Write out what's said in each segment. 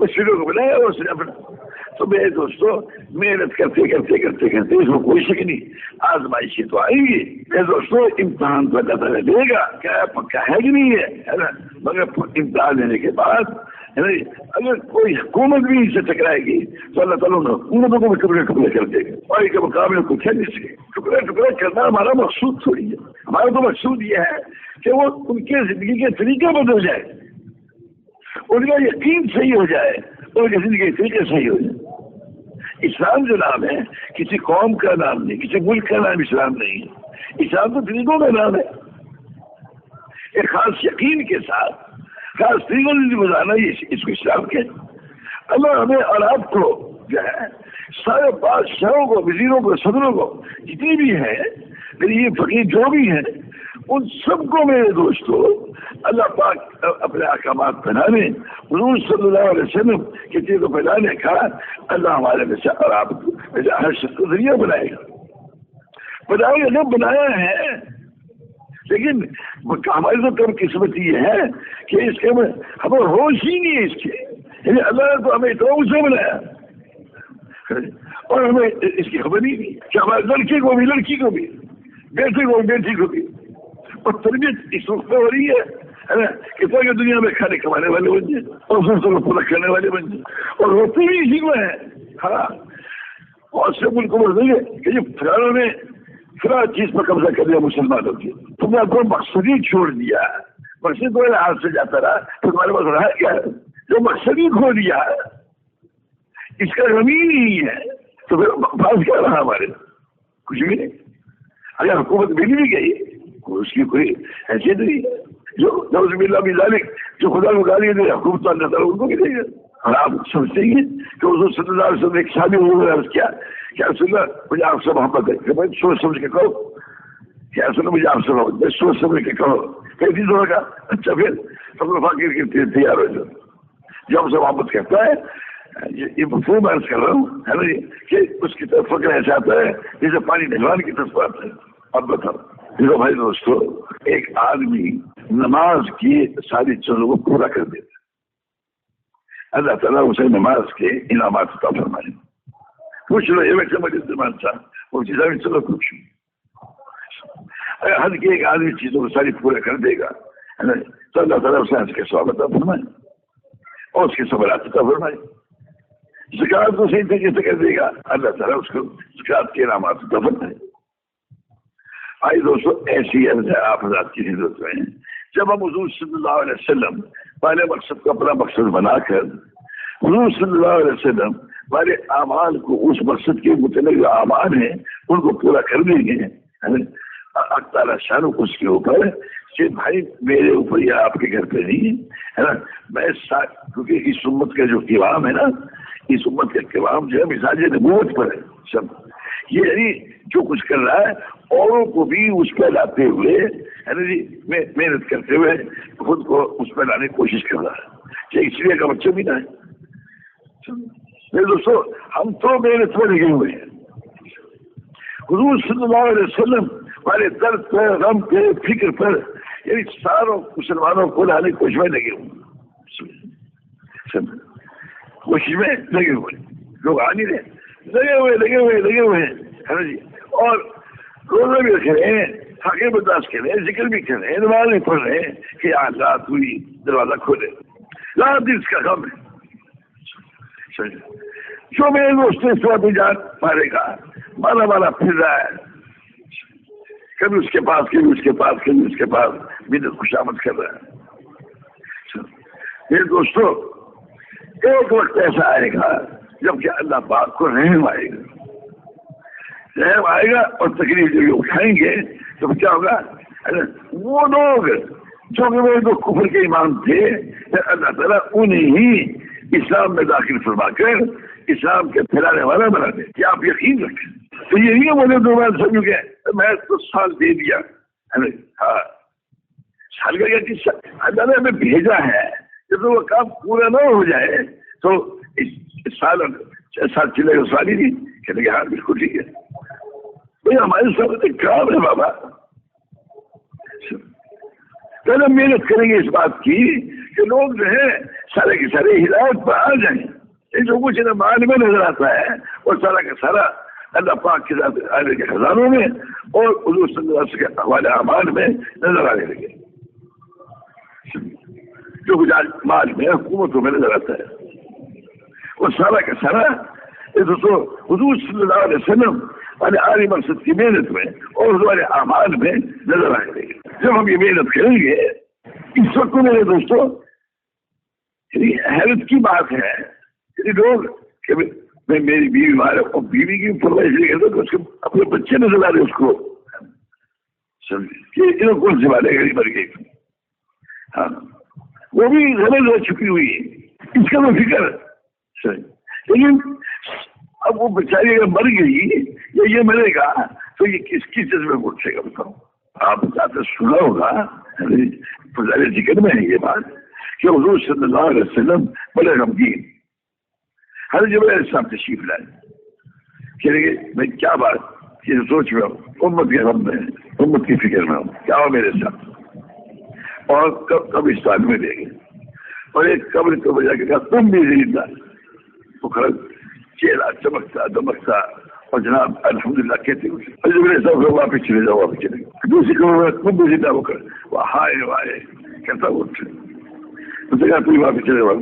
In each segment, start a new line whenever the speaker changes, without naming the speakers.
اس فکر کو بنایا اور اس نے اپنا. تو میرے دوستوں محنت کرتے کرتے کرتے کرتے اس میں کوئی شک نہیں آزمائشی تو آئیں گی. میرے دوستوں امتحان تو اللہ تعالیٰ دے گا, کیا پکا ہے کہ نہیں ہے نا, مگر امتحان دینے کے بعد اگر کوئی حکومت بھی اس سے ٹکرائے گی تو اللہ تعالیٰ حکومتوں کو بھی ٹکڑے ٹکڑے کر دے گا, اور ان کے مقابلے کو کیا نہیں سکے. ٹکڑے ٹکڑے کرنا ہمارا مقصود تھوڑی ہے. ہمارا تو مقصود یہ ہے کہ وہ ان کے زندگی کے طریقے بدل جائے, ان کا یقین صحیح ہو جائے, اور ان کی زندگی کے طریقے صحیح ہو جائے. اسلام جو نام ہے کسی قوم کا نام نہیں, کسی ملک کا نام اسلام نہیں ہے. اسلام تو طریقوں کا نام ہے. ایک خاص یقین کے ساتھ خاص طریقوں سے گزارنا اس کو اسلام کے. اللہ ہمیں اور آپ کو جو ہے سارے بادشاہوں کو, وزیروں کو, صدروں کو, جتنی بھی ہیں میری یہ فقیر جو بھی ہیں, ان سب کو میرے دوستوں اللہ پاک اپنے احکامات پہنانے, حضور صلی اللہ علیہ وسلم کی چیز کو پہنانے کا اللہ ہمارے میں سے اور آپ ہر شخص کو ذریعہ بنائے گا. بنائے گا جب بنایا ہے, لیکن ہماری تو کم قسمت یہ ہے کہ اس کے ہمیں ہوش ہی نہیں ہے اس کے. یعنی اللہ نے تو ہمیں اتنا اسے بنایا اور ہمیں اس کی خبر ہی نہیں کہ ہمارے لڑکے کو بھی, لڑکی کو بھی, بیٹے کو بھی, بیٹی کو بھی, اور تربیت اس وقت ہو رہی ہے نا کہ پورے دنیا میں کھانے کمانے والے بن جائیں اور دوسروں کو پورا کرنے والے بن جائیں, اور ہوتے بھی اسی کو ہے. ہاں, بہت سے ملکوں میں نہیں ہے کہ جب فلانوں نے فلاں چیز پر قبضہ کر لیا مسلمانوں کی, تم نے اپنا مقصد ہی چھوڑ دیا, مقصد تو ہاتھ سے جاتا رہا, تو تمہارے پاس رہا کیا ہے؟ جو مقصد ہی کھو دیا, اس کا زمین ہی ہے, تو پھر پاس کیا رہا ہمارے؟ کچھ بھی نہیں. اگر حکومت ملی بھی گئی اس کی کوئی حیثیت نہیں ہے. جو نعوذ باللہ من ذالک جو خدا کو گالی دے حکومت تو اللہ تعالیٰ ان کو بھی دے گا. اور آپ سمجھتے ہیں کہ حضور صلی اللہ علیہ وسلم ایک شادی ہوئے عرض کیا کہ رسول اللہ مجھے آپ سے محبت ہے, کہ میں سوچ سمجھ کے کہو کہ رسول اللہ مجھے آپ سے محبت ہے, سوچ سمجھ کے کہو. کئی چیز ہوگا اچھا پھر سب لوگ فقیر کے تیار ہو جاؤ. جو ہم سے محبت کرتا ہے یہ مفہوم عرض کر رہا ہوں ہے نا جی, کہ اس کی طرف فکر ایسا آتا ہے جیسے پانی ڈھلوانے کی طرف آتا ہے. اب بتاؤ دیکھو بھائی دوستو, ایک آدمی نماز کی ساری چیزوں کو پورا کر دیتا ہے, اللہ تعالیٰ اسے نماز کے انعامات عطا فرمائے. پوچھ لو یہ بیٹھے مجھے زمان صاحب وہ چیزیں بھی چلو پوچھ, اگر حد کے ایک آدمی چیزوں کو ساری پورا کر دے گا ہے نا, تو اللہ تعالیٰ اسے اس کے ثواب عطا فرمائے اور اس کے صبرات عطا فرمائے. زکات کو صحیح طریقے سے کر دے گا, اللہ تعالیٰ اس کو زکات کے انعامات عطا فرمائے. آئی دوستو ایسی ہے آپ حضرات کی حضرت میں جب ہم حضور صلی اللہ علیہ وسلم پہلے مقصد کو اپنا مقصد بنا کر حضور صلی اللہ علیہ وسلم ہمارے اعمال کو اس مقصد کے متعلق جو اعمال ہیں ان کو پورا کر دیں گے. اللہ تعالیٰ شان اس کے اوپر کہ بھائی میرے اوپر یا آپ کے گھر پہ نہیں ہے نا, میں کیونکہ اس امت کا جو قوام ہے نا, اس امت کا قوام جو ہے مزاج نبوت پر ہے. سب یہ یعنی جو کچھ کر رہا ہے اوروں کو بھی اس پہ لاتے ہوئے ہے نا جی, محنت کرتے ہوئے خود کو اس پہ لانے کی کوشش کر رہا ہے, چاہے اس لیے کا بچہ بھی نہ ہے. میرے دوستو ہم تو محنت میں لگے ہوئے ہیں. حضور صلی اللہ علیہ وسلم ہمارے درد پہ, غم پہ, فکر پر یعنی ساروں مسلمانوں کو لانے کی کوشش میں لگے ہوئے, کوشش میں لگے ہوئے. لوگ آ نہیں رہے, لگے ہوئے ہیں ہے نا جی, اور روزہ بھی رکھ رہے ہیں, حقیقت برداشت کر رہے ہیں, ذکر بھی کر رہے ہیں, نماز بھی پڑھ رہے ہیں کہ آج رات ہوئی دروازہ کھولے, رات دن اس کا غم ہے. جو میرے دوستوں سے جان مارے گا مالا پھر رہا ہے, کبھی اس کے پاس کبھی اس کے پاس کبھی اس کے پاس بدعت خوشامد کر رہا ہے. میرے دوستوں ایک وقت ایسا آئے گا جب کہ اللہ پاک کو رحم آئے گا اور تکلیف جو اٹھائیں گے تو کیا ہوگا, وہ لوگ جو کہ وہ کفر کے ایمان تھے اللہ تعالیٰ انہیں ہی اسلام میں داخل فرما کر اسلام کے پھیلانے والا بنا دے. کیا آپ یقین رکھیں؟ تو یہ نہیں ہے بولے دو بار سمجھو کہ میں تو سال دے دیا, ہاں سال کا کیا اللہ نے ہمیں بھیجا ہے, جب وہ کام پورا نہ ہو جائے تو اس سال چلے گا, سال ہی نہیں کہنے کہ ہاں بالکل ٹھیک ہے. ہمارے سامنے کام ہے بابا, پہلے محنت کریں گے اس بات کی کہ لوگ جو ہے سارے کے سارے ہدایت پر آ جائیں. یہ جو کچھ مال میں نظر آتا ہے وہ سارا کا سارا اللہ پاک کے ساتھ آنے کے خزانوں میں اور حضور صلی اللہ علیہ وسلم کے حوالے اعمال میں نظر آنے لگے. جو کچھ آج مال میں حکومتوں میں نظر آتا ہے وہ سارا کا سارا دوستوں حضور صلی اللہ علیہ وسلم والے عالی مقصد کی محنت میں اور ہمارے اعمال میں نظر آنے لگے. جب ہم یہ محنت کریں گے اس وقت میرے دوستوں حیرت کی بات ہے لوگ کہ میں میری بیوی مارے اور بیوی کی پرورش نہیں کرتا تو اس کے اپنے بچے نظر آ رہے اس کو کہ کون سی بات ہے گھڑی مر گئی. ہاں وہ بھی غلط چھپی ہوئی ہے اس کا تو فکر لیکن اب وہ بیچاری اگر مر گئی یا یہ مرے گا تو یہ کس کی چیز میں اٹھے گا بتاؤ. آپ بتاتے سنا ہوگا فضائل ذکر میں ہے یہ بات کہ حضور صلی اللہ علیہ وسلم بڑے غمگین ہر جگہ صاحب تشریف لائے کہ میں کیا بات یہ سوچ رہا ہوں امت کے غم میں امت کی فکر میں ہوں کیا ہو میرے ساتھ اور قبرستان میں دے گئے اور ایک قبر کو بجا کے کہا تم بھی زندہ وہ چہرہ چمکتا دمکتا اور جناب الحمدللہ کہتے ہیں واپس چلے جاؤ واپس چلے گئے. دوسری قبر میں تم بھی زندہ ہو کر وہ ہائے وائے کہتا وہ کہا تم واپس چلے جاؤ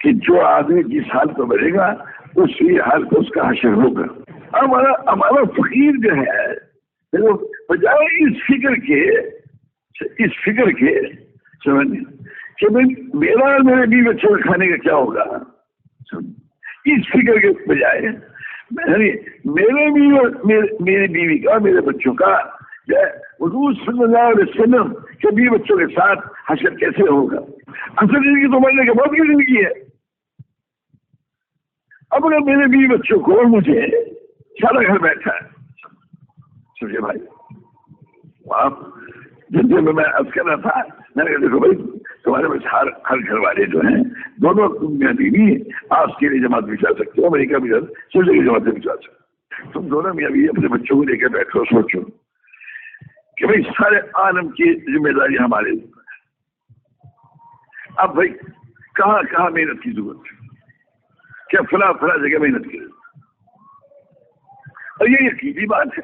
کہ جو آدمی جس حال کو بنے گا اسی حال کو اس کا حشر ہوگا. ہمارا فقیر جو ہے بجائے اس فکر کے سمجھنے کہ میرا اور میرے بیوی بچوں کو کھانے کا کیا ہوگا اس فکر کے بجائے میری بیوی کا میرے بچوں کا حضور صلی اللہ علیہ وسلم کے بیوی بچوں کے ساتھ حشر کیسے ہوگا. اصل زندگی تو مرنے کے بعد کی زندگی ہے. اب اگر میرے بیوی بچوں کو اور مجھے سارا گھر بیٹھا ہے سمجھے بھائی آپ جن میں عرض کر رہا تھا میں نے کہا دیکھو بھائی تمہارے پاس ہر گھر والے جو ہیں دونوں میاں بیوی آپ کے لیے جماعت بھی چل سکتے ہو امریکہ بھی سب جگہ جماعتیں بھی چل سکتے. تم دونوں میاں بیوی اپنے بچوں کو لے کے بیٹھو سوچو کہ بھائی سارے عالم کی ذمہ داری ہمارے اوپر ہے. اب بھائی کہاں کہاں محنت کی ضرورت ہے کیا فلاں جگہ محنت کی اور یہ یقینی بات ہے.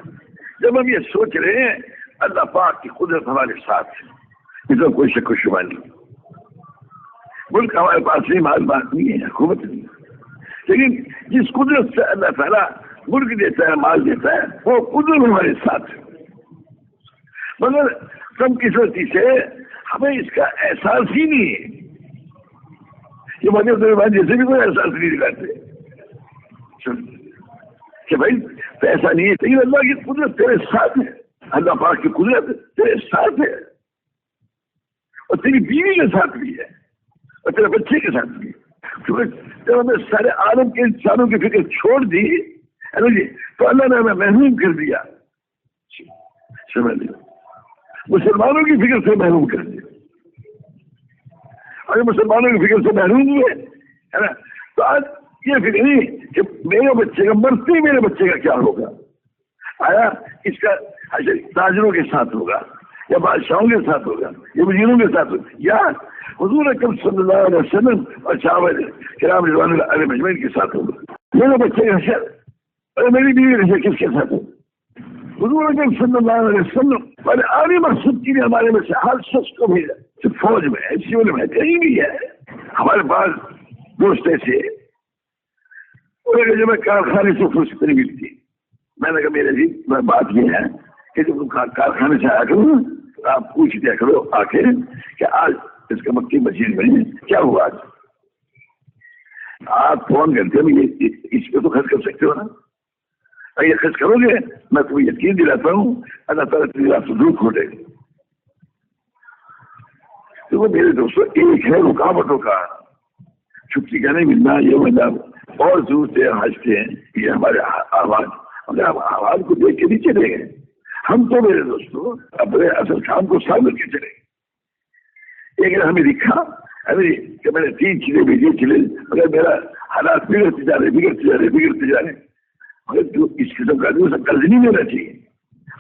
جب ہم یہ سوچ رہے ہیں اللہ پاک کی قدرت ہمارے ساتھ ہے اس میں کوئی شک و شبہ نہیں. ملک ہمارے پاس نہیں مال بات نہیں ہے حکومت نہیں لیکن جس قدرت سے اللہ تعالیٰ ملک دیتا ہے مال دیتا ہے وہ قدرت ہمارے ساتھ ہے. مگر کم قسمتی سے ہمیں اس کا احساس ہی نہیں ہے. یہ مجھے جیسے بھی کوئی احساس نہیں دکھاتے کہ بھائی پیسہ نہیں ہے لیکن اللہ کی قدرت تیرے ساتھ ہے. اللہ پاک کی قدرت تیرے ساتھ ہے اور تیری بیوی کے ساتھ بھی ہے اور تیرے بچے کے ساتھ بھی ہے. کیونکہ جب ہمیں سارے عالم کے انسانوں کی فکر چھوڑ دی ہے نا جی تو اللہ نے ہمیں محروم کر دیا. سمجھ لیا مسلمانوں کی فکر سے محروم کر دیا. اگر مسلمانوں کی فکر سے محروم ہوئے ہے نا تو آج یہ فکر نہیں کہ میرے بچے کا مرتے ہی میرے بچے کا کیا ہوگا. آیا اس کا تاجروں کے ساتھ ہوگا یا بادشاہوں کے ساتھ ہوگا یا وزیروں کے ساتھ ہوگا یا حضور اکرم صلی اللہ علیہ وسلم اور صحابہ کرام رضوان اللہ علیہ مجمعین کے ساتھ ہوگا. میرے بچے کا حشر اور میری بیوی کا حشر کس کے ساتھ ہوگا. حضور اکرم صلی اللہ علیہ وسلم والے عالی مقصد کے لیے ہمارے میں سے ہر شخص کو بھیجا فوج میں ہے سول میں کہیں بھی ہے. ہمارے پاس دوست ایسے جب میں کارخانے سے فرصت نہیں ملتی میں نے کہا میرے جی میں بات یہ ہے کہ جب تم کارخانے سے آیا کرو آپ پوچھ دیا کرو آ کے کہ آج اس کا مکی مسجد میں کیا ہوا. آج آپ فون کرتے ہو اس پہ تو خرچ کر سکتے ہو نا. یہ خرچ کرو گے میں تمہیں یقین دلاتا ہوں اللہ تعالیٰ تیری آپ سے دور کھولے گا. تو میرے دوستوں ایک ہے رکاوٹوں کا چھٹی کا نہیں ملنا یہ مطلب اور ضرورتیں ہنستے ہیں یہ ہمارے آواز اگر ہم آواز کو دیکھ کے نہیں چلے گئے ہم تو میرے دوستوں اپنے اصل کام کو سامنے کے چلے گئے. ایک ہمیں دکھا کہ میں نے 3 چیزیں بھیجی چلے مگر میرا حالات بگڑتے جا رہے مگر جو اس قسم کا سب قرض نہیں لینا چاہیے.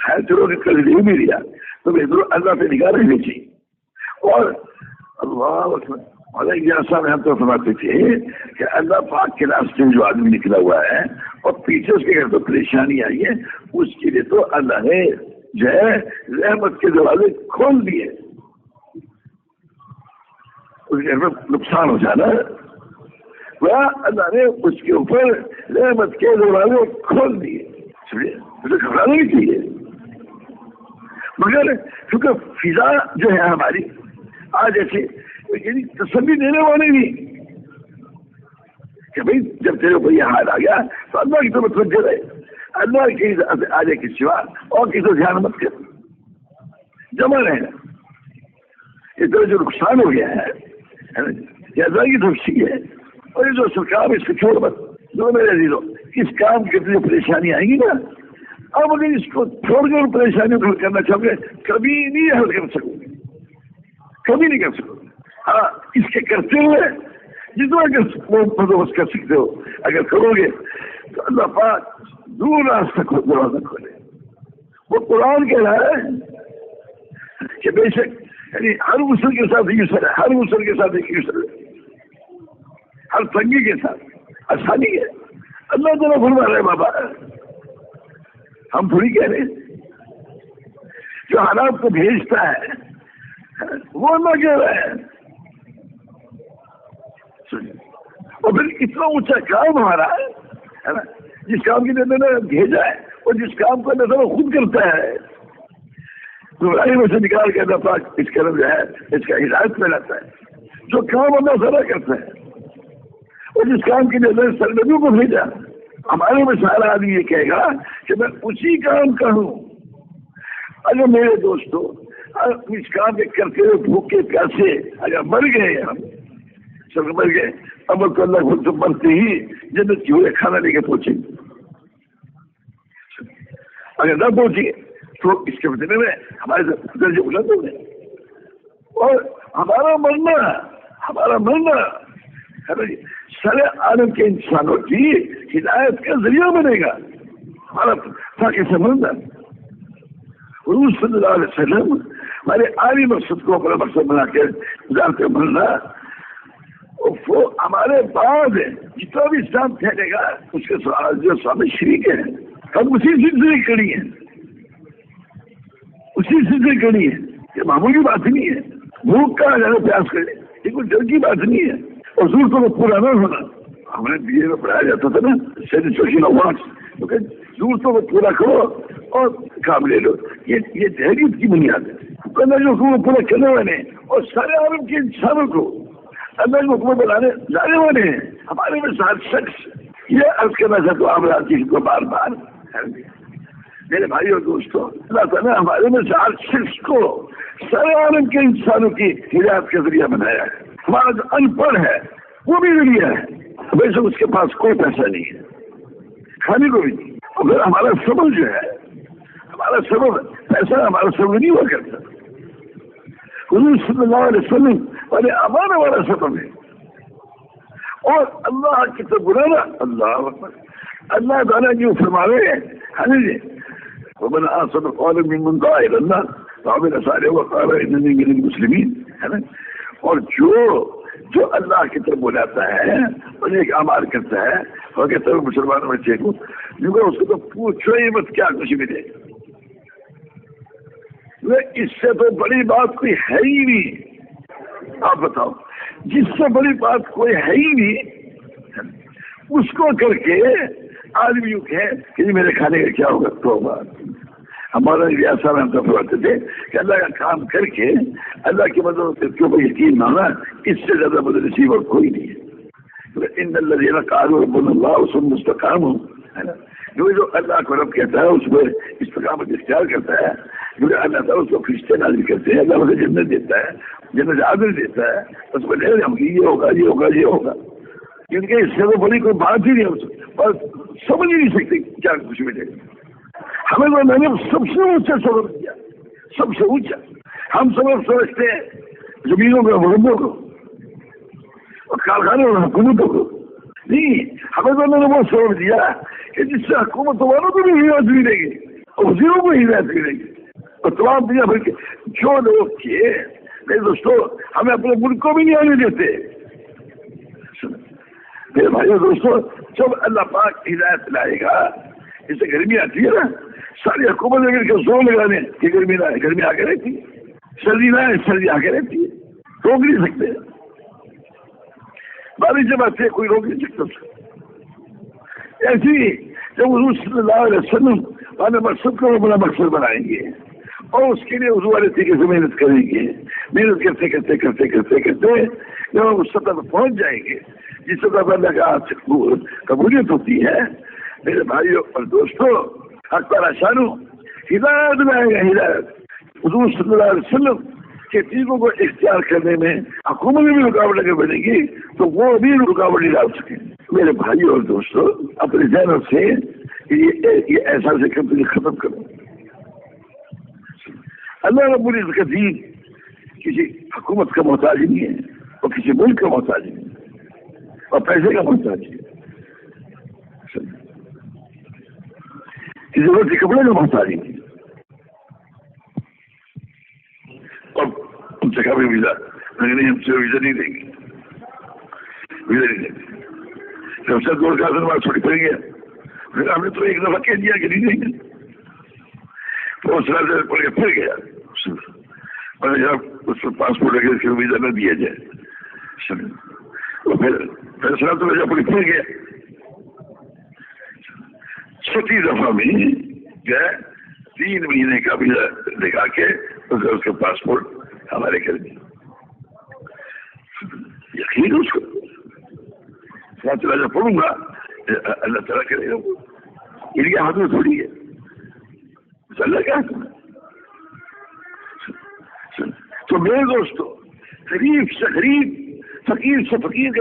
خیر چلو کہ قرض نہیں بھی لیا تو اللہ پہ نگاہ رہنی چاہیے. اور اللہ اور ایسا میں ہم تو سمجھتے تھے کہ اللہ پاک کے راستے میں جو آدمی نکلا ہوا ہے اور پیچھے اس کے گھر تو پریشانی آئی ہے، اس کے لیے تو اللہ نے جو ہے رحمت کے دروازے کھول دیے. اس گھر میں نقصان ہو جانا، وہ اللہ نے اس کے اوپر رحمت کے دروازے کھول دیے. اسے گھبرانا نہیں چاہیے، مگر کیونکہ فضا جو ہے ہماری آج ایسے تسلی دینے والے نہیں کہ بھائی جب تیرے کو یہ حال آ گیا تو اللہ کی طرف متوجہ رہے، اللہ کی آگے کے سوا اور کسی دھیان مت کر، جمع رہنا. اس طرح جو نقصان ہو گیا ہے یہ اللہ کی طرف سے ہے. اور یہ جو سرکار اس کو چھوڑ مت جو میرے عزیزوں، اس کام کی اتنی پریشانی آئیں گی نا، اب اگر اس کو چھوڑ کر پریشانیوں کو حل کرنا چاہو گے کبھی نہیں حل کر سکو گے، کبھی نہیں کر سکو گے. ہاں اس کے کرتے ہوئے جتنا بندوبست کر سکتے ہو اگر کرو گے تو اللہ پاک دور راستہ دروازہ کھولے. وہ قرآن کہہ رہا ہے کہ بے شک یعنی ہر غسل کے ساتھ یسر ہے، ہر غسل کے ساتھ ایک یسر ہے، ہر تنگی کے ساتھ آسانی ہے. اللہ تعالیٰ فرما رہے بابا، ہم تھوڑی کہہ رہے. جو حالات کو بھیجتا ہے وہ اللہ کہہ رہا ہے. اور پھر اتنا اونچا کام ہمارا ہے نا، جس کام کے لیے میں نے بھیجا ہے اور جس کام کو اللہ خود کرتا ہے، میں سے نکال کے اللہ پاک اس کرم جو ہے اس کا ہدایت میں لاتا ہے. جو کام اللہ تعالیٰ کرتا ہے اور جس کام کے لیے اللہ سرنبیوں کو بھیجا، ہمارے میں سارا آدمی یہ کہے گا کہ میں اسی کام کا ہوں. اگر میرے دوستوں اس کام کے کرتے ہوئے بھوکے پیاسے اگر مر گئے، ہم سب مر گئے، عمل تو اللہ خود سے مرتے ہی جنت کی ہوئے کھانا لے کے پہنچیں گے. اگر نہ پہنچے تو اس کے بدلے میں ہمارے درجے بلند ہو گئے. اور ہمارا مرنا سارے عالم کے انسانوں کی ہدایت کا ذریعہ بنے گا ہمارا تاکہ سے مرنا. حضور صلی اللہ علیہ وسلم ہمارے عالی مقصد کو اپنا مقصد بنا کے گزارتے مرنا. وہ ہمارے بعد جتنا بھی اسلام پھیلے گا اس کے جو سامنے شریک ہیں، ہم اسی سلسلے کڑی ہیں، اسی سلسلے کڑی ہیں. یہ معمولی بات نہیں ہے. بھوک کا زیادہ پیاس کرے یہ کوئی ڈر کی بات نہیں ہے. اور ضرورتوں کو پورا نہ ہونا، ہمیں بی اے میں پڑھایا جاتا تھا نا سیٹسفیکشن آف وانٹس، ضرورتوں کو پورا کرو اور کام لے لو. یہ تحریک کی بنیاد ہے. اللہ جو حکومت پورا کرنے والے ہیں اور سارے عالم کے انسانوں کو اللہ کی حکومت بنانے جانے والے ہیں. ہمارے میں ساتھ شخص یہ عرض کرنا چاہتا ہوں آپ راجی کو بار بار میرے بھائی اور دوستوں، اللہ تعالیٰ ہمارے میں ساتھ شخص کو سارے عالم کے انسانوں کی ہدایت کا ذریعہ بنایا ہے. ہمارا جو ان پڑھ ہے وہ بھی ذریعہ ہے، ویسے اس کے پاس کوئی پیسہ نہیں ہے، کھانے کو بھی نہیں. اور پھر ہمارا سبب جو ہے، ہمارا سبب پیسہ ہمارا سبب نہیں ہوا کرتا. حضور صلی اللہ علیہ وسلم والے امان والا سبب ہے. اور اللہ کی طرف بلانا، اللہ تعالیٰ جو فرما رہے ہیں ومن أحسن قولا ممن دعا إلى الله وعمل صالحا وقال إنني من المسلمين. اور جو اللہ کی طرف بلاتا ہے اور ایک اعمال کرتا ہے اور کہتا ہے مسلمانوں میں چیکو جو اس کو تو پوچھو ہی مت کیا کچھ ملے. اس سے تو بڑی بات کوئی ہے ہی نہیں. آپ بتاؤ، جس سے بڑی بات کوئی ہے ہی نہیں اس کو کر کے آدمی یوں کہ میرے کھانے کا کیا ہوگا. تو ہمارا ریاست میں ہم تو فرماتے تھے کہ اللہ کا کام کر کے اللہ کی مدد کے اوپر یقین مانا، اس سے زیادہ مدد نصیب اور کوئی نہیں ہے. ان الذین قالوا ربنا اللہ ثم استقاموا، جو اللہ کو رب کہتا ہے اس پر استقامت اختیار کرتا ہے، جو اللہ تعالیٰ اس کو فرشتے نازل کرتے ہیں، اللہ اسے جنت دیتا ہے، جنت عادل دیتا ہے، اس کو لے ہم یہ ہوگا یہ ہوگا یہ ہوگا. کیونکہ اس سے وہ بڑی کوئی بات ہی نہیں ہو اور سمجھ ہی نہیں سکتے کیا کچھ ملے گا. ہمیں تو میں نے سب سے اونچا سبب دیا، سب سے اونچا. ہم سبب سمجھتے ہیں زمینوں کو، حکومتوں کو اور کارخانوں اور حکومتوں کو. نہیں، ہمیں تو میں نے وہ سبب دیا کہ جس سے حکومت والوں کو بھی ہدایت ملے گی اور وزیروں کو ہدایت ملے گی اور تمام دنیا بھر کے جو لوگ میرے دوستوں ہمیں اپنے ملک کو بھی نہیں آنے دیتے. میرے بھائیو دوستوں جب اللہ پاک ہدایت لائے گا، جسے گرمی آتی ہے نا، ساری حکومت اگر کے زور لگانے کہ گرمی نہ ہے، گرمی آ کے رہتی ہے، سردی نہ ہے، سردی آ کے رہتی ہے، روک نہیں سکتے. بارش جب آتی ہے کوئی روک نہیں سکتا. ایسی جب حضور صلی اللہ علیہ وسلم والے مقصد کو بڑا مقصد بنائیں گے اور اس کے لیے حضور والے طریقے سے محنت کریں گے، محنت کرتے کرتے کرتے کرتے کرتے جب ہم اس سطح پر پہنچ جائیں گے جس سطح پر اللہ کا قبولیت ہوتی ہے، میرے بھائیوں اور دوستوں حق تعالیٰ شانو ہدایت لائے گا. ہدایت حضور صلی اللہ علیہ وسلم کے طریقوں کو اختیار کرنے میں حکومت میں بھی رکاوٹ لگے بنے گی تو وہ بھی رکاوٹ نہیں ڈال سکیں. میرے بھائیوں اور دوستوں اپنے ذہنوں سے یہ احساس کمپنی ختم کرو. اللہ رب العزت کا دین کسی حکومت کا محتاج نہیں ہے، اور کسی ملک کا محتاج نہیں ہے، اور پیسے کا محتاج ہے، کسی روٹی کپڑے کا محتاج نہیں ہے. اور ہم سے کبھی ویزا نہیں، ہم سے ویزا نہیں دیں گے، ویزا نہیں دیں گے. جب سے 2 سال بعد چھوٹی پڑ گیا پھر ہم نے تو ایک دفعہ کہہ دیا کہ نہیں دیں گے، تو سال پڑ کے پھر گیا. اس کو پاسپورٹ لگے اس کو ویزا نہ دیا جائے، تو پھر فیصلہ تو ویزا پڑ پھر گیا. 6 دفعہ میں گیا، 3 مہینے کا ویزا لگا کے اس کا پاسپورٹ ہمارے کر دیا. یقین اس کو فاصلہ جب پڑھوں گا اللہ تعالیٰ کرے گا، ان کے ہاتھ میں تھوڑی ہے، اللہ کیا ہے. تو میرے دوستو غریب سے غریب، فقیر سے فقیر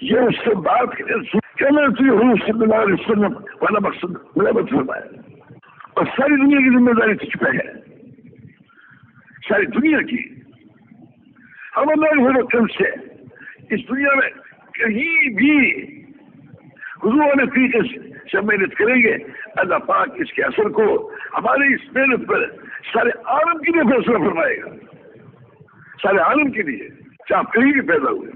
یہ اس سے بات کہنا تو حضور صلی اللہ علیہ وسلم والا مقصد ملابت فرمایا. اور ساری دنیا کی ذمہ داری تجھ پہ ہے، ساری دنیا کی. ہم اللہ کے حکم سے اس دنیا میں کہیں بھی حضور والے طریقے سے محنت کریں گے، اللہ پاک اس کے اثر کو ہماری اس محنت پر سارے عالم کے لیے فیصلہ فرمائے گا. سارے عالم کے لیے، چاہے آپ کہیں بھی پیدا ہوئے،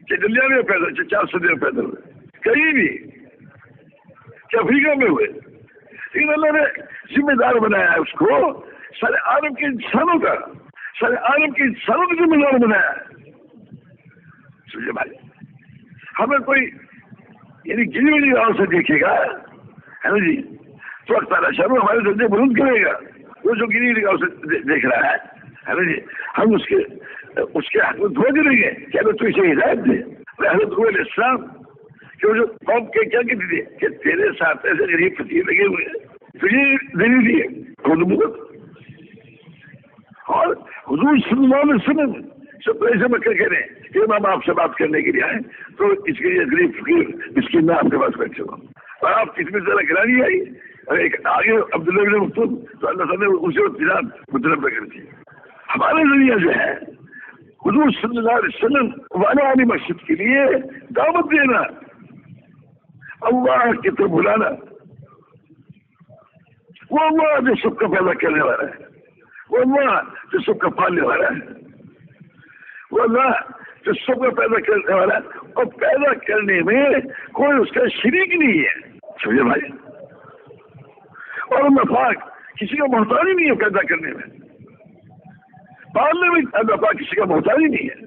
چاہے دنیا میں پیدا، چاہے 400 میں پیدا ہوئے، کہیں بھی، چاہے افریقہ میں ہوئے، لیکن اللہ نے ذمہ دار بنایا ہے اس کو سارے عالم کے انسانوں کا، سارے عالم کے انسانوں کا ذمہ دار بنایا ہے. سمجھے بھائی، ہمیں کوئی یعنی گلی ہوئی راہ سے دیکھے گا ہے نا جی، تو تعالیٰ شروع ہمارے درجے بلند کرے گا. وہ جو گلی ہوئی راہ سے دیکھ رہا ہے نا جی، ہم اس کے حق میں دھو دیں گے کہ اگر تو اسے ہدایت دے. حضرت علیہ السلام کہ جو قوم کے کیا کہتی تھی کہ تیرے ساتھ ایسے غریب فقیر لگے ہوئے ہیں، تجھے دینی دی ہے خود مدد. اور حضور صلی اللہ علیہ وسلم سب ایسے میں کہہ رہے ہیں کہ ہم آپ سے بات کرنے کے لیے آئے تو اس کے لیے غریب فقیر مسکین میں آپ کے پاس بیٹھے ہوں، اور آپ کس میں ذرا گرانی آئی اور ایک آگے عبداللہ بن مکتوم تو اللہ تعالیٰ نے اسے تجارت مطلب کر دی. ہمارے ذریعہ جو ہے حضور صلی اللہ علیہ وسلم والا علی مسجد کے لیے دعوت دینا، اللہ کی طرف بلانا. وہ اللہ جو سب کا پیدا کرنے والا ہے، وہ اللہ جو سب کا پالنے والا ہے، وہ اللہ جو سب کا پیدا کرنے والا ہے، اور پیدا کرنے میں کوئی اس کا شریک نہیں ہے. سمجھے بھائی، اور اللہ پاک کسی کا محتاج ہی نہیں ہے پیدا کرنے میں، پالنے میں اللہ پاک کسی کا محتاج ہی نہیں ہے.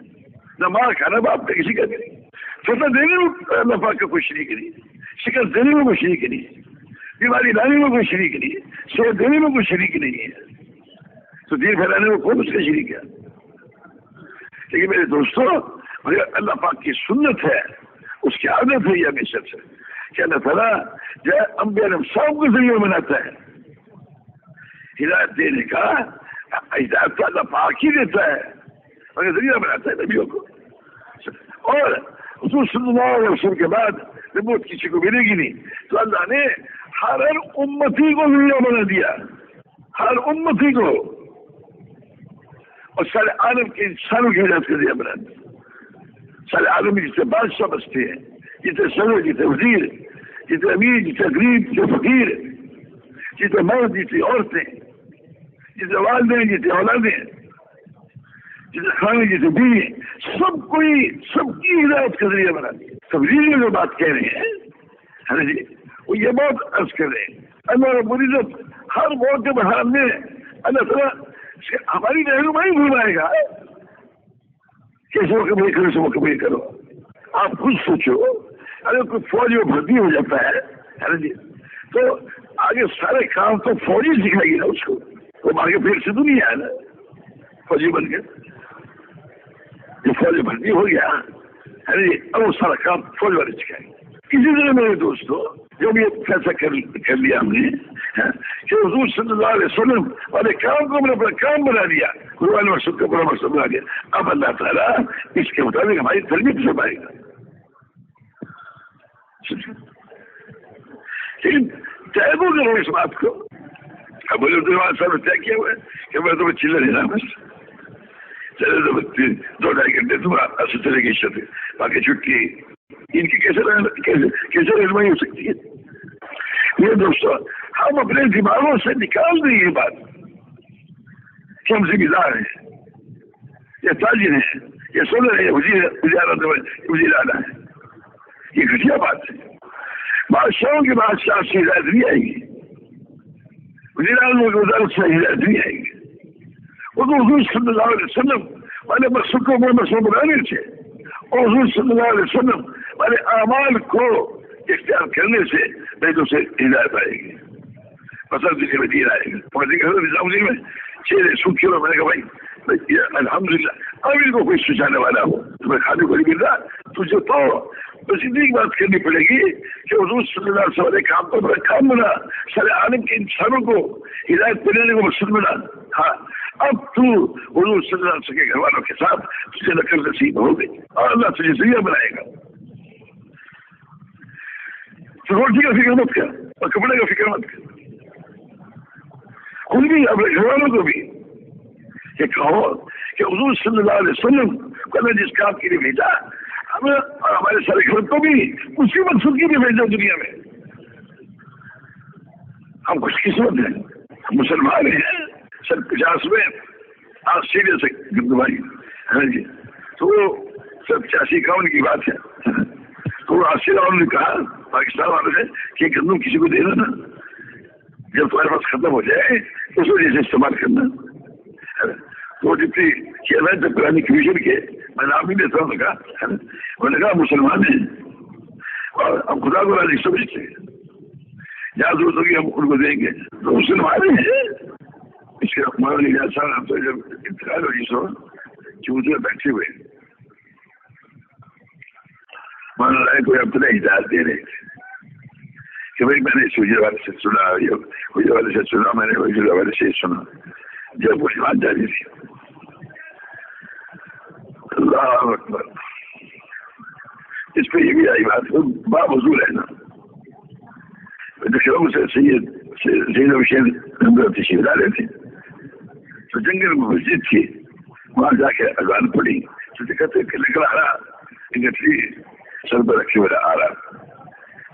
نہ ماں کا نہ باپ کا کسی کا نہیں، فتح دینے میں اللہ پاک کا کوئی شریک نہیں، شکست دینے میں کوئی شریک نہیں، بیماری لانے میں کوئی شریک نہیں، صحت دینے میں کوئی شریک نہیں ہے. تو دین پھیلانے میں کون اس کا شریک ہے؟ لیکن میرے دوستوں اللہ پاک کی سنت ہے، اس کی عادت ہے یہ ہمیشہ سے کہ اللہ تعالیٰ جو ہے انبیاء سب کو ذریعہ بناتا ہے ہدایت دینے کا. ہدایت تو اللہ پاک ہی دیتا ہے مگر ذریعہ بناتا ہے نبیوں کو. اور حضور صلی اللہ علیہ وسلم کے بعد نبوت کسی کو ملے گی نہیں، تو اللہ نے ہر امتی کو ذریعہ بنا دیا، ہر امتی کو، اور سارے عالم کے انسانوں کی ہدایت کا ذریعہ بنا دیا. سارے عالم میں جتنے بادشاہ بستے ہیں، جتنے صدر، جتنے وزیر، جتنے امیر، جتنے غریب، جتنے فقیر، جتنے مرد، جتنے عورتیں، جتنے والدین، جتنے اولادیں، جتنے کھانے جیسے بھی سب کوئی سب کی ہدایت کا ذریعہ بنا دیا. تبلیغ میں جو بات کہہ رہے ہیں ہے جی وہ یہ بات عرض کر رہے ہیں اللہ رب العزت ہر موقع پر حال میں اللہ تعالیٰ ہماری رہنمائی بھولائے گا. کیسے وقت یہ کرو سو وقت یہ کرو. آپ خود سوچو اگر کوئی فوج میں بھرتی ہو جاتا ہے جی تو آگے سارے کام تو فوجی سکھائے گی نا اس کو. وہ آگے پھر سے تو نہیں آیا نا فوجی بن کے. جو فوج بھرتی ہو گیا ہے جی اب وہ سارا کام فوج والے سکھائے گی. اسی طرح میرے دوستوں جو بھی فیصلہ کر لیا ہم نے کہ حضور صلی اللہ علیہ وسلم والے کام کو ہم نے اپنا کام بنا دیا, قرآن مقصد کا پورا مقصد بنا دیا. اب اللہ تعالیٰ اس کے مطابق ہماری تربیت سے پائے گا. لیکن طے کو کرو اس بات کو. اب بولے صاحب نے طے کیا ہوا ہے کہ میں تمہیں چلے لینا بس چلے تو 2-2.5 گھنٹے تمہارا ایسے چلے گی شدید باقی چھٹی ان کی کیسے رہنمائی ہو سکتی ہے. یہ دوستوں ہم اپنے دماغوں سے نکال دیں یہ بات کہ ہم ذمہ دار ہیں, یہ تاجر ہیں, یہ سن رہے ہیں وزیر اعلیٰ ہے. یہ گھٹیا بات ہے. بادشاہوں کے بادشاہ سے ہدایت نہیں آئے گی, وزیر اعلیٰ کی وزارت سے ہدایت نہیں آئے گی. وہ تو حضور صلی اللہ علیہ وسلم والے مقصد کو وہ مقصد بنانے تھے اور حضور صلی اللہ علیہ وسلم والے اعمال کو اختیار کرنے سے نہیں تو اسے ہدایت آئے گی. پسند سے دین آئے گا. نظام دین میں 6 سوکھ کھیلو میں نے کہا بھائی الحمدللہ اب ان کو کوئی سجانے والا ہو تمہیں کھانے کو نہیں مل رہا تجھے تو بس اتنی بات کرنی پڑے گی کہ حضور صلی اللہ علیہ وسلم کام تو بڑا کام بنا سارے عالم کے انسانوں کو ہدایت دینے کو مقصد بنا. ہاں اب تو حضور صلی اللہ علیہ وسلم کے گھر والوں کے ساتھ تجھے نقل نصیب ہو گئی اور اللہ تجھے ذریعہ بنائے گا. تو روٹی کا فکر مت کر اور کپڑے کا فکر مت کر. خود بھی اپنے گھر والوں کو بھی یہ کہو کہ حضور صلی اللہ علیہ وسلم کو نے جس کام کے لیے بھیجا ہمیں اور ہمارے سارے گھر کو بھی اسی مقصد کے لیے بھیجا دنیا میں. ہم خوش قسمت ہیں, ہم مسلمان ہیں. 50 میں آسٹریلیا سے گندوائی ہے جی تو وہ 85-51 کی بات ہے. تو آسٹریلیا والوں نے کہا پاکستان والوں نے کہ گندم کسی کو دینا نا جب تمہارے پاس ختم ہو جائے اس وجہ سے استعمال کرنا. تو جتنی کیا تھا جب پرانی کمیشن کے میں نام بھی لیتا ہوں کہا انہوں نے کہا مسلمان ہیں اور ہم خدا کو راضی سمجھتے ہیں جہاں ضرورت ہوگی ہم ان کو دیں گے تو مسلمان ہیں. اس کے مولانا صاحب ہم تو جب انتقال ہو سو چوتھے بیٹھے ہوئے مولانا کو اپنا ہدایت دے رہے تھے کہ بھائی میں نے سوجے والے سے سنا حجر والے سے سنا میں نے حجر والے سے سنا جب وہ بات جاری تھی. اللہ اکبر. اس پہ یہ بھی آئی بات باب حضور ہے نا سید حسین تشریف لا رہے تھے تو جنگل میں مسجد تھی وہاں جا کے اذان پڑی تو کہتے کہ نکل آ رہا انگلی سر پر رکھے ہوئے آ رہا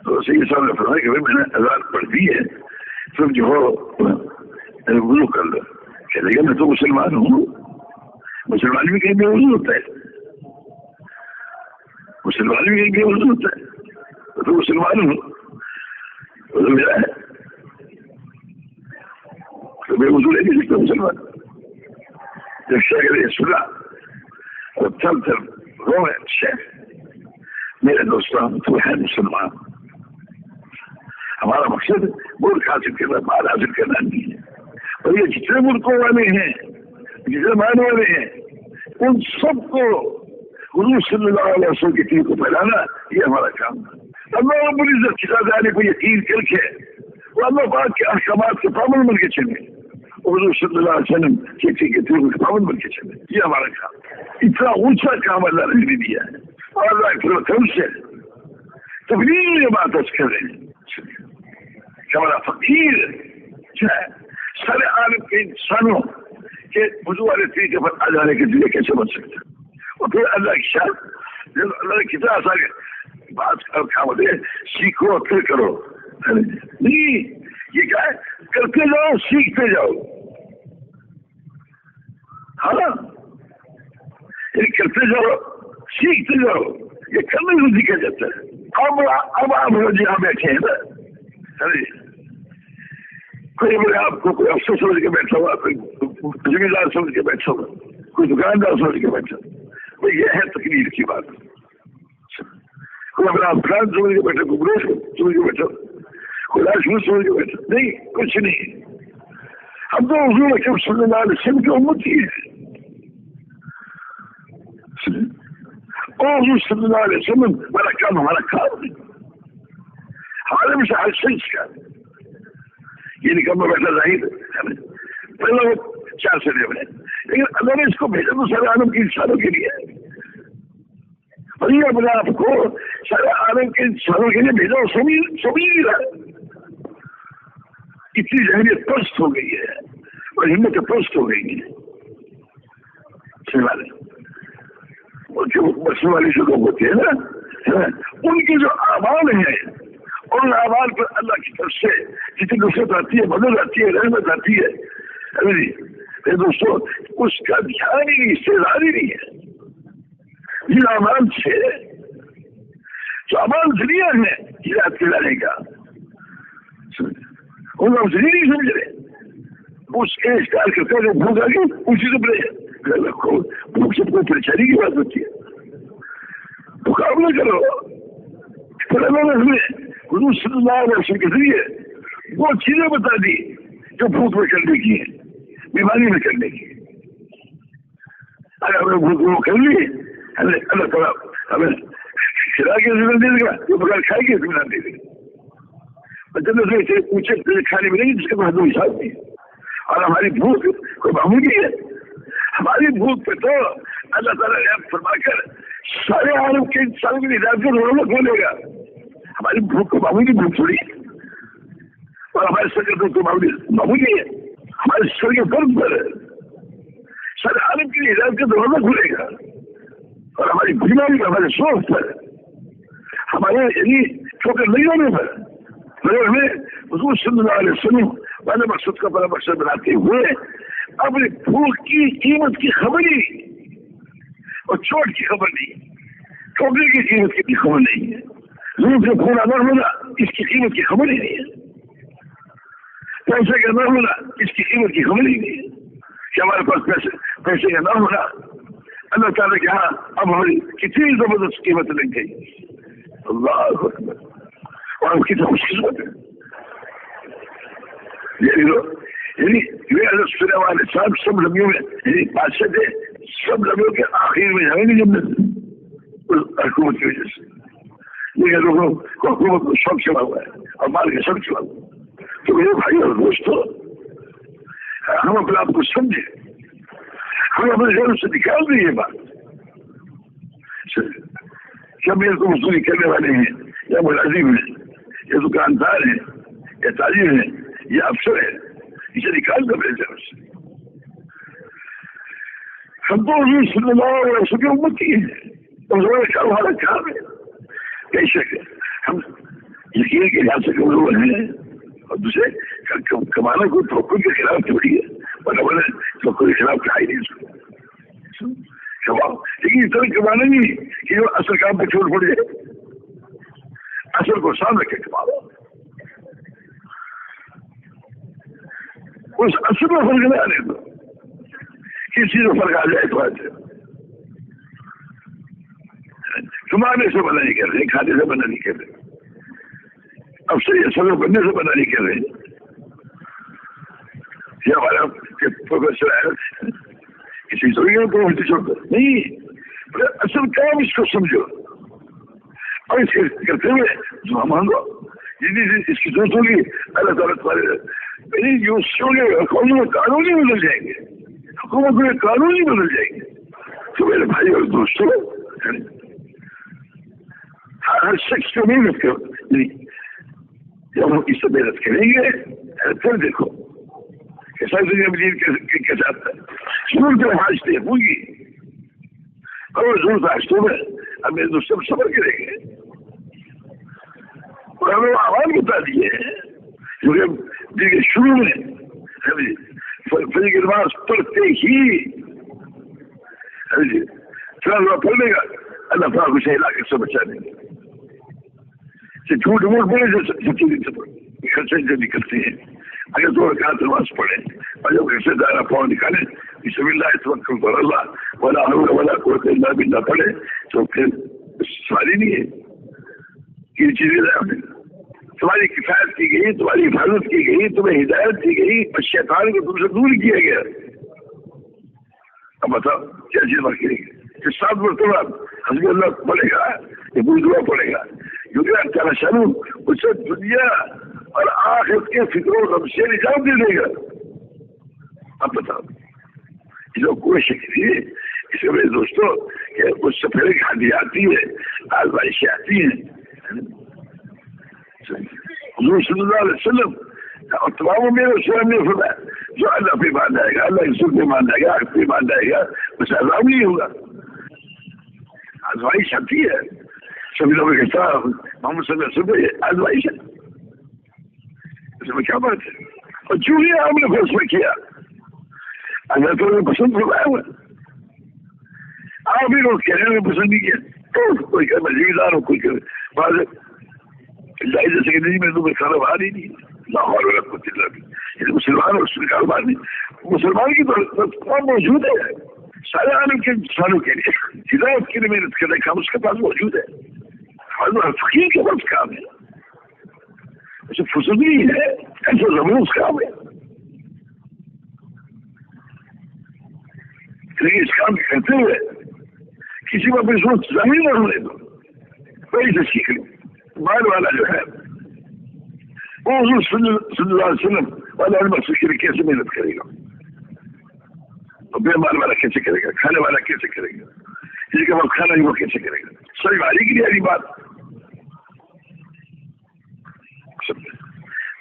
تو سید صاحب نے فرمایا کہ میں نے اذان پڑھ دی ہے تم جو ہو وضو کر لو. کہنے لگا میں تو مسلمان ہوں. مسلمان بھی کہیں بھی وضو ہوتا ہے, مسلمان بھی کہیں بھی وضو ہوتا ہے تو مسلمان ہوں وضو میرا ہے تو میں وضو لے نہیں سکتا مسلمان. جب شیخ نے سنا اور تھم رو شیخ میرے دوستوں ہم تو ہے مسلمان. ہمارا مقصد ملک حاصل کرنا مال حاصل کرنا نہیں ہے. اور یہ جتنے ملکوں والے ہیں جتنے مان والے ہیں ان سب کو حضور صلی اللہ علیہ وسلم کے دین کو پھیلانا یہ ہمارا کام ہے. اللہ رب العزت کی ذات کو یقین کر کے وہ اللہ پاک کے احکامات کے پابند بن کے چلے اور حضور صلی اللہ علیہ وسلم کے دین کے پابند بن کے چلے. یہ ہمارا کام ہے. اتنا اونچا کام اللہ نے بھی دیا ہے اور اللہ کے کرم سے تبلیغ یہ بات کر رہے ہیں کہ ہمارا فقیر سارے عالم کے انسانوں کے وضو والے طریقے پر آ جانے کے ذریعے کیسے بن سکتے اور پھر اللہ کی شان جب اللہ نے کتنا آسان بات کام ہوتے سیکھو اور پھر کرو نہیں. یہ کیا ہے کرتے جاؤ سیکھتے جاؤ. ہاں یہ کرتے جاؤ، سیکھتے جاؤ، یہ کرنے کو سیکھا جاتا ہے. اب آپ لوگ یہاں بیٹھے ہیں نا، کوئی بولے آپ کو کوئی افسر سمجھ کے بیٹھا ہوا، کوئی زمیندار سمجھ کے بیٹھا ہوا، کوئی دکاندار سمجھ کے بیٹھا ہوا، یہ ہے تقریر کی بات. کوئی اپنا افراد سمجھ کے بیٹھا، کوئی گروہ سمجھ کے بیٹھا، کوئی راجپوت سمجھ کے بیٹھا، نہیں، کچھ نہیں. ہم تو حضور اکرم صلی اللہ علیہ وسلم کی امت ہی ہے. اور حضور صلی اللہ علیہ وسلم ہمارا کام نہیں، ہمارے میں سے ہر شخص کا یہ نکم میں بیٹھا ظاہر ہے. پہلے وہ 4 سالے میں، لیکن اللہ نے اس کو بھیجا تو سارے عالم کے انسانوں کے لیے، اور یہ اپنے آپ کو سارے عالم کے انسانوں کے لیے بھیجا، سبھی رہا. اتنی ذہنیت پست ہو گئی ہے اور ہمت پست ہو گئی ہے. جو بسنے والے جو لوگ ہوتے ہیں نا، ان کے جو اعمال ہیں، ان اعمال پر اللہ کی طرف سے جتنی نصرت آتی ہے، مدد آتی ہے، رحمت آتی ہے، میرے دوستوں اس کا دھیان ہی نہیں، استعداد ہی نہیں ہے. یہ اعمال سے جو اعمال ذریعہ ہے ہدایت کے لانے کا، ان لوگ ذریعہ نہیں سمجھ رہے. اس کے استعمال کرتے ہیں بھوک آ گئی اسی سے بڑے بھوک سے کوئی پریشانی کی بات ہوتی ہے. مقابلہ کرو. پھر اللہ نے ہمیں حضور صلی اللہ علیہ وسلم کے ذریعے وہ چیزیں بتا دی جو بھوک میں کرنے کی ہیں، بیماری میں کرنے کی. اگر ہمیں بھوک وہ کر لی، اللہ تعالیٰ ہمیں کھلا کے زمین دے دے گا، جو بغیر کھائے گی زمین دے دے گا. جنت سے اونچے کھانے ملیں گے جس کا کوئی حساب نہیں. اور ہماری بھوک کوئی معمولی ہے. ہماری بھوک پہ تو اللہ تعالیٰ نے فرما کر سارے عالم کے انسان کی ہدایت کو ضرورت کھولے گا. ہماری بھوک کو معمولی بھوک تھوڑی ہے، اور ہمارے سر کے درد معمولی ہے. ہمارے سر کے درد پر سارے عالم کی ہدایت کا دروازہ کھلے گا. اور ہماری بیماری پر، ہمارے سوچ پر، ہمارے یعنی ٹھوکر نہیں ہونے پر، مگر ہمیں حضور صلی اللہ علیہ وسلم والے مقصد کا بڑا مقصد بناتے ہوئے اپنی بھوک کی قیمت کی خبر ہی اور چوٹ کی خبر نہیں، ٹھوکنے کی قیمت کی بھی خبر نہیں ہے. لوگوں سے خون نہ ہونا اس کی قیمت کی خبر ہی نہیں ہے. پیسے کا نہ ہونا اس کی قیمت کی خبر ہی نہیں ہے کہ ہمارے پاس پیسے کا نہ ہونا اللہ تعالیٰ کے ہاں اب ہماری کتنی زبردست قیمت لگ گئی. اللہ اکبر. اور ہم کتنا خوش قسمت ہے. یعنی سنے والے سب لمحوں میں، یعنی بادشاہ تھے، سب لمحوں کے آخر میں جائیں گے جب حکومت کی وجہ سے. لیکن لوگوں کو حکومت کو شوق چلا ہوا ہے اور مال کے شوق چلا ہوا ہے. تو میرے بھائی اور دوستوں، ہم اپنے آپ کو سمجھے، ہم اپنے ذہن سے نکال دیں یہ بات کیا میرے کو مزدوری کرنے والے ہیں یا ملازم ہیں یا دکاندار ہیں یا تاجر ہیں یا افسر ہیں، اسے نکال دو میرے ذہن سے. ہم تو حضور صلی اللہ علیہ وسلم کی امت ہی ہیں، اور ہمارا کام ہے. بے شک ہم یقین کے لحاظ سے کمزور ہیں، اور دوسرے کمانا کوئی ٹھوکر کے خلاف تھوڑی ہے، ورنہ ٹھوکر کے خلاف کھائی نہیں اس کو کماؤ. لیکن اس طرح کمانا نہیں کہ جو اصل کام پہ چھوڑ پڑ جائے، اصل کو سامنے کے کماؤ. اس اصل میں فرق نہ آنے دو، کسی میں فرق آ جائے تو آ جائے. کمانے سے منع نہیں کر رہے، کھانے سے منع نہیں کر رہے، اب سے یہ سب بننے سے منع نہیں کر رہے. یہ ہمارا پروفیسر ہے کسی ضروری پروفیسر چھوڑ کر نہیں، اصل کام اس کو سمجھو اور اس کے کرتے ہوئے دعا مانگو. اس کی ضرورت ہوگی اللہ تعالیٰ تمہارے یونیورسٹیوں کے قانون ہی بدل جائیں گے، حکومت کے قانون ہی بدل جائیں گے. تو میرے بھائی اور دوستوں، ہر شخص کو محنت کرو. جب ہم اس سے محنت کریں گے پھر دیکھو کیسا دنیا مزید کے ساتھ ضرورت حاجتیں ہوں گی، اور ضرورت حاجتوں میں ہم میرے دوستوں صبر کریں گے. اور ہمیں آواز بتا دیے کیونکہ شروع میں فجر کی نماز پڑھتے ہی فلان پڑھ لے گا اللہ تعالیٰ کو صحیح علاقے سے بچا دیں گے. جھوٹ موٹ بولے خرچے سے نکلتے ہیں. اگر دو رکعت نماز پڑھیں اور جب گھر سے دائرہ پاؤں نکالیں بسم اللہ توکلت علی اللہ ولا حول ولا قوت الا باللہ پڑھیں تو پھر سواری نہیں ہے. یہ چیزیں تمہاری کفایت کی گئی, تمہاری حفاظت کی گئی, تمہیں ہدایت کی گئی, اور شیطان کو تم سے دور کیا گیا. اب بتاؤ کیا چیز باقی رہے گی؟ 7 مرتبہ حسبی اللہ پڑے گا, یہ بزرگ پڑے گا, کیونکہ تعالیٰ شانو اسے دنیا اور آخرت کے فکر و غم سے نجات دے دے گا. اب بتاؤ یہ لوگ کوشش کیجیے اس میں میرے دوستوں کہ اس سے پہلے گاندھی آتی ہے, آزمائشیں آتی ہیں. حضور صلی اللہ علیہ وسلم اور تمام میرے وسلم نے فرمایا جو اللہ پہ مان جائے گا, اللہ رسول پہ مان جائے گا, آگ پہ مان جائے گا, اس عذاب نہیں ہوگا. آزمائش آتی ہے سبھی لوگوں کے ساتھ. محمد صلی اللہ علیہ وسلم آزمائش ہے, اس میں کیا بات ہے؟ اور جو ہی ہم نے فیصلہ کیا اللہ تعالیٰ نے پسند فرمایا ہوا, آپ ہی لوگ کہنے میں پسند نہیں کیا. کوئی کہ میں ذمہ دار ہوں, کوئی کہ بعض جیسے کہ نہیں میں تمہیں کاروبار ہی نہیں, لاہور والا کو دل لگی مسلمان اور اس میں کاروبار نہیں. مسلمان کی تو موجود ہے سارے عالم کے انسانوں کے لیے ہدایت کے لیے محنت کرنے کا اس کے پاس موجود ہے. فقیر کے پاس کام ہے, اسے فرصت نہیں ہے, ایسا زبردست کام ہے. لیکن اس کام کرتے ہوئے کسی کو اپنی سوچ ظاہر نہ ہونے دو. وہی سے سیکھ لو. مال والا جو ہے وہ حضور صلی اللہ علیہ وسلم والا مقصد کے لیے کیسے محنت کرے گا, اور بے مال والا کیسے کرے گا, کھانے والا کیسے کرے گا, جس کے بعد کھانا ہی وہ کیسے کرے گا. ساری باری کی نہیں بات.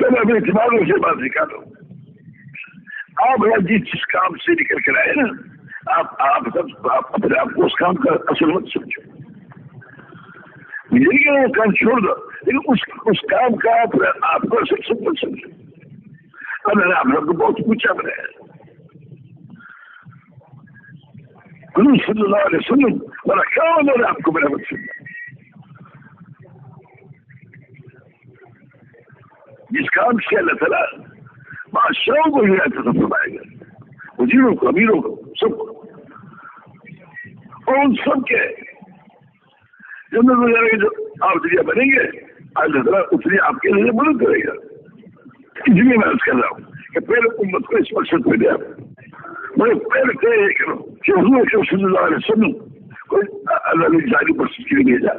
میں اپنے دماغ سے بات نکالوں. آپ جس کام سے نکل کر آئے نا, آپ اپنے آپ کو اس کام کا اصل مت سمجھو. مجھے کہ وہ کام چھوڑ دو, لیکن اس کام کا آپ کو اصل سے مت سمجھو. اللہ نے آپ لوگ کو بہت اونچا بنایا. حضور صلی اللہ علیہ وسلم والا کام اللہ نے آپ کو بنا مت سمجھا. جس کام سے اللہ تعالیٰ بادشاہوں کو ہدایت عطا فرمائے گا, وزیروں کو, امیروں کو, سب کو, اور ان سب کے جنت وغیرہ جو آپ دنیا بنیں گے اللہ تعالیٰ اتنی آپ کے لیے مدد کرے گا. اس لیے میں عرض کر رہا ہوں کہ پہلے امت کو اس مقصد پہ دیا. میں پہلے طے یہ کروں کہ حضور صلی اللہ علیہ وسلم کوئی اللہ نے ظاہری مقصد کے لیے بھیجا,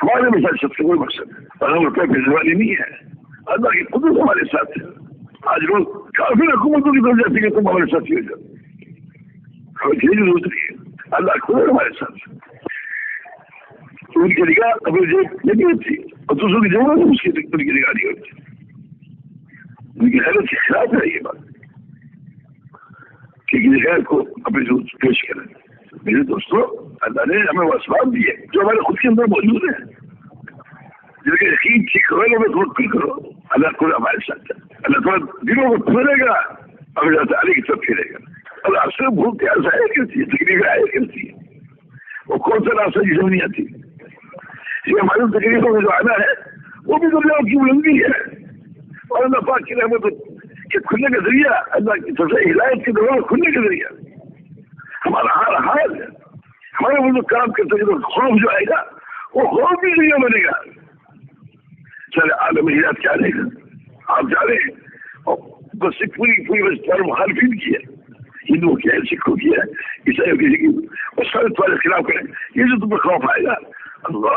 ہمارے مثال سب سے کوئی مقصد ہے, اور ہم روپئے بھیجنے والی نہیں ہے. اللہ کی قدرت ہمارے ساتھ ہے. آج لوگ کافی حکومتوں کی طرف جاتی ہے کہ تم ہمارے ساتھ ہو جاؤ, ہمیں چیز ضرورت نہیں ہے. اللہ خود ہمارے ساتھ ہے. ان کی نگاہ اپنی جیب نہیں ہوتی اور دوسروں کی ضرورت ہے, اس کی ان کی نگاہ نہیں ہوتی. ان کی حیرت کے خلاف ہے یہ بات کہ غیر کو اپنی ضرورت پیش کریں. میرے دوستوں اللہ نے ہمیں وہ اسباب دیے جو ہمارے خود کے اندر موجود ہیں, جن کے یقین ٹھیک کرو میں توکل کرو. اللہ کو ہمارے ساتھ ہے. اللہ تعالیٰ دلوں کو پھیرے گا اور اللہ تعالیٰ کی طرف پھیرے گا. اور آپ سے بھوک پیاس آیا کرتی ہے, تکلیفیں آیا کرتی ہے. وہ کون سا راستہ جسے نہیں آتی. یہ ہماری تکلیفوں میں جو آنا ہے وہ بھی دنیا کی بلندی ہے, اور اللہ پاک کی رحمت کے کھلنے کا ذریعہ, اللہ کی طرف سے ہدایت کے دروازے کھلنے کا ذریعہ ہمارا ہر حال ہے. ہمارے وہ جو کام کرتے ہیں خوف جو آئے گا وہ خوف بھی ذریعہ بنے گا. چلے عالم ہدایت کیا آنے گا آپ جا رہے ہیں, اور بس پوری مخالفین کی ہے, ہندوؤں کی ہے, سکھوں کی ہے, عیسائیوں کی, وہ سارے تمہارے خلاف کریں. یہ جو تمہیں خوف آئے گا, اللہ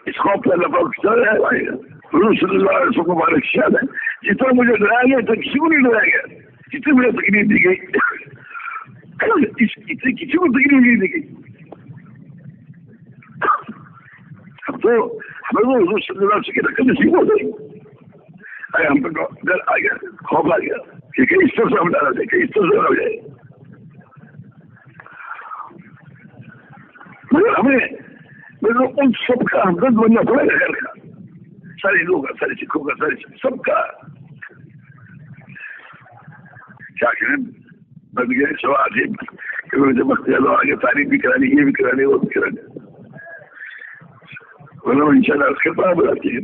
اس خوف پہ اللہ پاک آئے گا. حضور صلی اللہ علیہ وسلم مبارک شاد ہے, جتنا مجھے ڈرایا گیا تو کسی کو نہیں ڈرایا گیا, جتنی مجھے تکلیف دی گئی اتنی کسی کو تکلیف نہیں دی گئی. اب تو ہمیں وہ حضور صلی اللہ علیہ وسلم کی رقم نصیب ہو گئی. ہم پہ ڈر آ گیا, خوف آ گیا کہ کہیں اس طرح سے ہم ڈرا جائے, کہیں اس طرح سے ہو جائے. مگر ہمیں ان سب کا ہمدرد بننا پڑے گا. گھر کا سارے ہندوؤں کا, سارے سکھوں کا, سارے سب کا کیا کریں بن گئے سوال کہ جب وقت چلو آگے تاریخ بھی کرانی، یہ بھی کرانی، وہ بھی کرانی، ان شاء اللہ اس کے بعد بتاتی ہے.